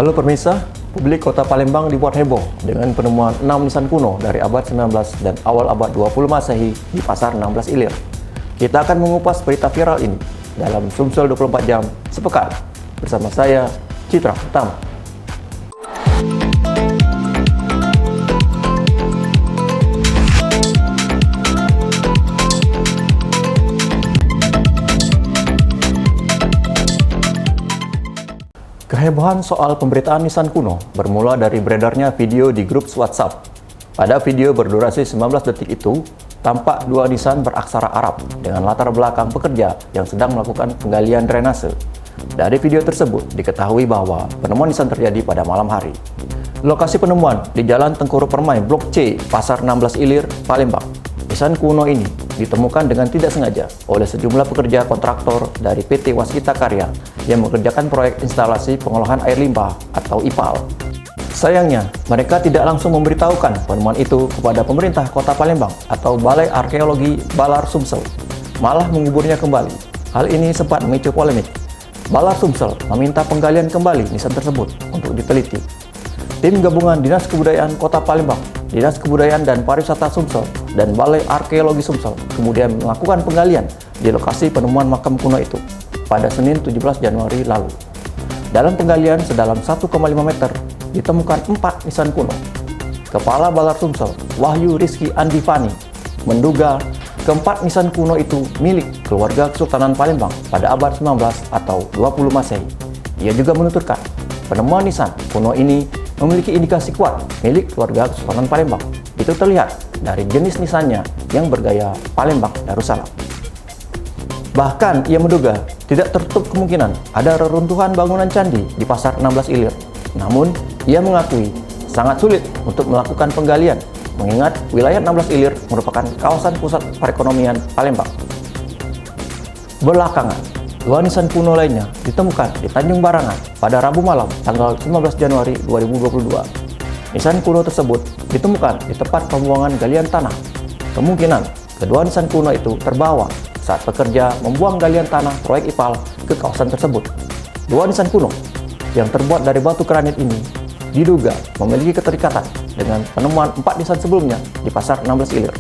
Halo pemirsa, publik kota Palembang dibuat heboh dengan penemuan 6 nisan kuno dari abad 19 dan awal abad 20 Masehi di Pasar 16 Ilir. Kita akan mengupas berita viral ini dalam Sumsel 24 Jam sepekan bersama saya, Citra Utama. Kehebohan soal pemberitaan nisan kuno bermula dari beredarnya video di grup WhatsApp. Pada video berdurasi 19 detik itu, tampak dua nisan beraksara Arab dengan latar belakang pekerja yang sedang melakukan penggalian drainase. Dari video tersebut diketahui bahwa penemuan nisan terjadi pada malam hari. Lokasi penemuan di Jalan Tengku Permai Blok C, Pasar 16 Ilir, Palembang. Nisan kuno ini ditemukan dengan tidak sengaja oleh sejumlah pekerja kontraktor dari PT Waskita Karya yang mengerjakan proyek instalasi pengolahan air limbah atau IPAL. Sayangnya, mereka tidak langsung memberitahukan penemuan itu kepada pemerintah Kota Palembang atau Balai Arkeologi Balar Sumsel, malah menguburnya kembali. Hal ini sempat memicu polemik. Balar Sumsel meminta penggalian kembali nisan tersebut untuk diteliti. Tim gabungan Dinas Kebudayaan Kota Palembang, Dinas Kebudayaan dan Pariwisata Sumsel, dan Balai Arkeologi Sumsel kemudian melakukan penggalian di lokasi penemuan makam kuno itu pada Senin 17 Januari lalu. Dalam penggalian sedalam 1,5 meter ditemukan 4 nisan kuno. Kepala Balar Sumsel, Wahyu Rizky Andifani, menduga keempat nisan kuno itu milik keluarga Kesultanan Palembang pada abad 19 atau 20 Masehi. Ia juga menuturkan penemuan nisan kuno ini memiliki indikasi kuat milik keluarga Kesultanan Palembang. Itu terlihat dari jenis nisannya yang bergaya Palembang Darussalam. Bahkan ia menduga tidak tertutup kemungkinan ada reruntuhan bangunan candi di Pasar 16 Ilir. Namun, ia mengakui sangat sulit untuk melakukan penggalian mengingat wilayah 16 Ilir merupakan kawasan pusat perekonomian Palembang. Belakangan, dua nisan kuno lainnya ditemukan di Tanjung Barangan pada Rabu malam tanggal 19 Januari 2022. Nisan kuno tersebut ditemukan di tempat pembuangan galian tanah. Kemungkinan kedua nisan kuno itu terbawa saat pekerja membuang galian tanah proyek IPAL ke kawasan tersebut. Dua nisan kuno yang terbuat dari batu granit ini diduga memiliki keterikatan dengan penemuan 4 nisan sebelumnya di Pasar 16 Ilir.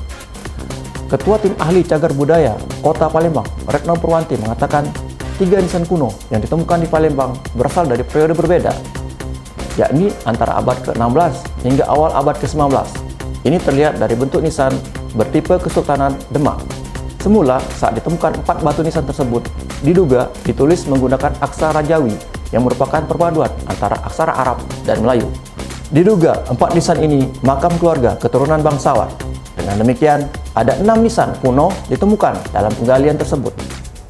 Ketua Tim Ahli Cagar Budaya Kota Palembang, Retno Purwanti, mengatakan 3 nisan kuno yang ditemukan di Palembang berasal dari periode berbeda, yakni antara abad ke-16 hingga awal abad ke-19. Ini terlihat dari bentuk nisan bertipe Kesultanan Demak. Semula, saat ditemukan 4 batu nisan tersebut, diduga ditulis menggunakan aksara Jawi yang merupakan perpaduan antara aksara Arab dan Melayu. Diduga 4 nisan ini makam keluarga keturunan bangsawan. Dengan demikian, ada 6 nisan kuno ditemukan dalam penggalian tersebut.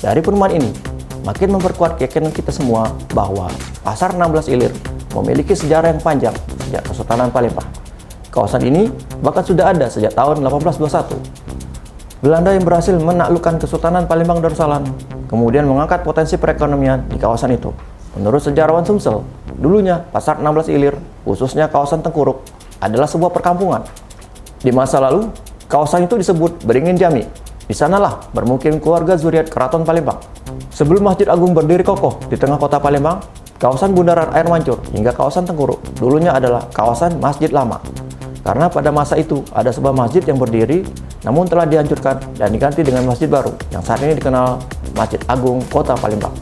Dari penemuan ini, makin memperkuat keyakinan kita semua bahwa Pasar 16 Ilir memiliki sejarah yang panjang sejak Kesultanan Palembang. Kawasan ini bahkan sudah ada sejak tahun 1821. Belanda yang berhasil menaklukkan Kesultanan Palembang Darussalam kemudian mengangkat potensi perekonomian di kawasan itu. Menurut sejarawan Sumsel, dulunya Pasar 16 Ilir, khususnya kawasan Tengkuruk, adalah sebuah perkampungan. Di masa lalu, kawasan itu disebut Beringin Jami. Di sanalah bermukim keluarga zuriat Keraton Palembang. Sebelum Masjid Agung berdiri kokoh di tengah kota Palembang, kawasan bundaran air mancur hingga kawasan Tengkuruk dulunya adalah kawasan Masjid Lama. Karena pada masa itu ada sebuah masjid yang berdiri, namun telah dihancurkan dan diganti dengan masjid baru yang saat ini dikenal Masjid Agung Kota Palembang.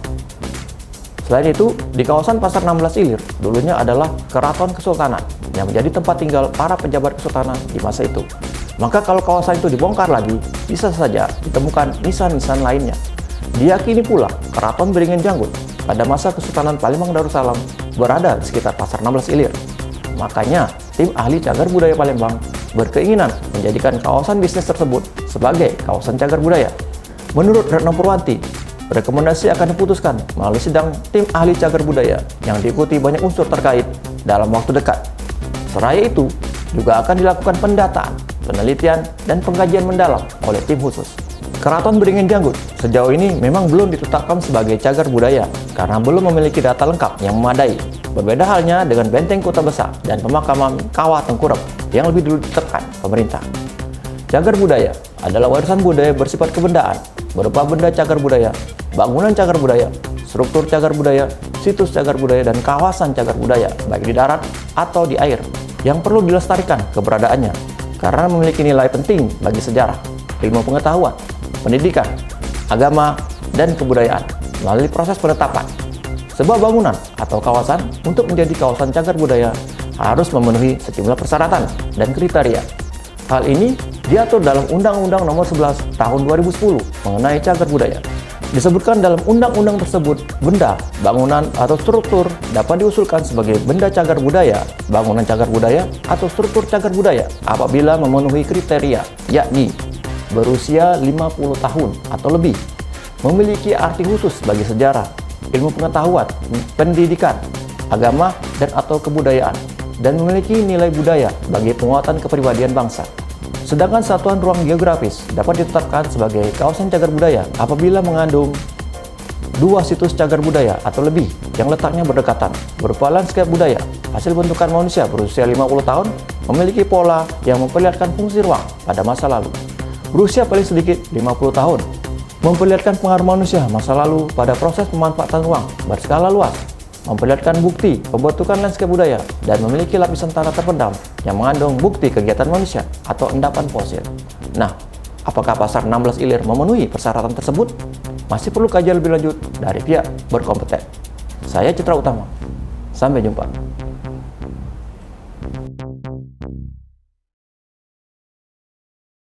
Selain itu, di kawasan Pasar 16 Ilir dulunya adalah Keraton Kesultanan yang menjadi tempat tinggal para pejabat kesultanan di masa itu. Maka kalau kawasan itu dibongkar lagi, bisa saja ditemukan nisan-nisan lainnya. Diyakini pula Keraton Beringin Janggut pada masa Kesultanan Palembang Darussalam berada di sekitar Pasar 16 Ilir. Makanya, tim ahli cagar budaya Palembang berkeinginan menjadikan kawasan bisnis tersebut sebagai kawasan cagar budaya. Menurut Retno Purwanti, rekomendasi akan diputuskan melalui sidang tim ahli cagar budaya yang diikuti banyak unsur terkait dalam waktu dekat. Seraya itu, juga akan dilakukan pendataan, penelitian, dan pengkajian mendalam oleh tim khusus. Keraton Beringin Janggut sejauh ini memang belum ditetapkan sebagai cagar budaya karena belum memiliki data lengkap yang memadai. Berbeda halnya dengan Benteng Kota Besar dan pemakaman Kawah Tengkurep yang lebih dulu ditetapkan pemerintah. Cagar budaya adalah warisan budaya bersifat kebendaan, berupa benda cagar budaya, bangunan cagar budaya, struktur cagar budaya, situs cagar budaya dan kawasan cagar budaya, baik di darat atau di air, yang perlu dilestarikan keberadaannya karena memiliki nilai penting bagi sejarah, ilmu pengetahuan, pendidikan, agama, dan kebudayaan. Melalui proses penetapan, sebuah bangunan atau kawasan untuk menjadi kawasan cagar budaya harus memenuhi sejumlah persyaratan dan kriteria. Hal ini diatur dalam Undang-Undang Nomor 11 Tahun 2010 mengenai cagar budaya. Disebutkan dalam undang-undang tersebut, benda, bangunan, atau struktur dapat diusulkan sebagai benda cagar budaya, bangunan cagar budaya, atau struktur cagar budaya apabila memenuhi kriteria, yakni berusia 50 tahun atau lebih, memiliki arti khusus bagi sejarah, ilmu pengetahuan, pendidikan, agama, dan atau kebudayaan, dan memiliki nilai budaya bagi penguatan kepribadian bangsa. Sedangkan satuan ruang geografis dapat ditetapkan sebagai kawasan cagar budaya apabila mengandung 2 situs cagar budaya atau lebih yang letaknya berdekatan, berupa landscape budaya, hasil bentukan manusia berusia 50 tahun, memiliki pola yang memperlihatkan fungsi ruang pada masa lalu, berusia paling sedikit 50 tahun, memperlihatkan pengaruh manusia masa lalu pada proses pemanfaatan ruang berskala luas, memperlihatkan bukti pembentukan landscape budaya, dan memiliki lapisan tanah terpendam yang mengandung bukti kegiatan manusia atau endapan fosil. Nah, apakah pasar 16 ilir memenuhi persyaratan tersebut? Masih perlu kajian lebih lanjut dari pihak berkompeten. Saya Citra Utama. Sampai jumpa.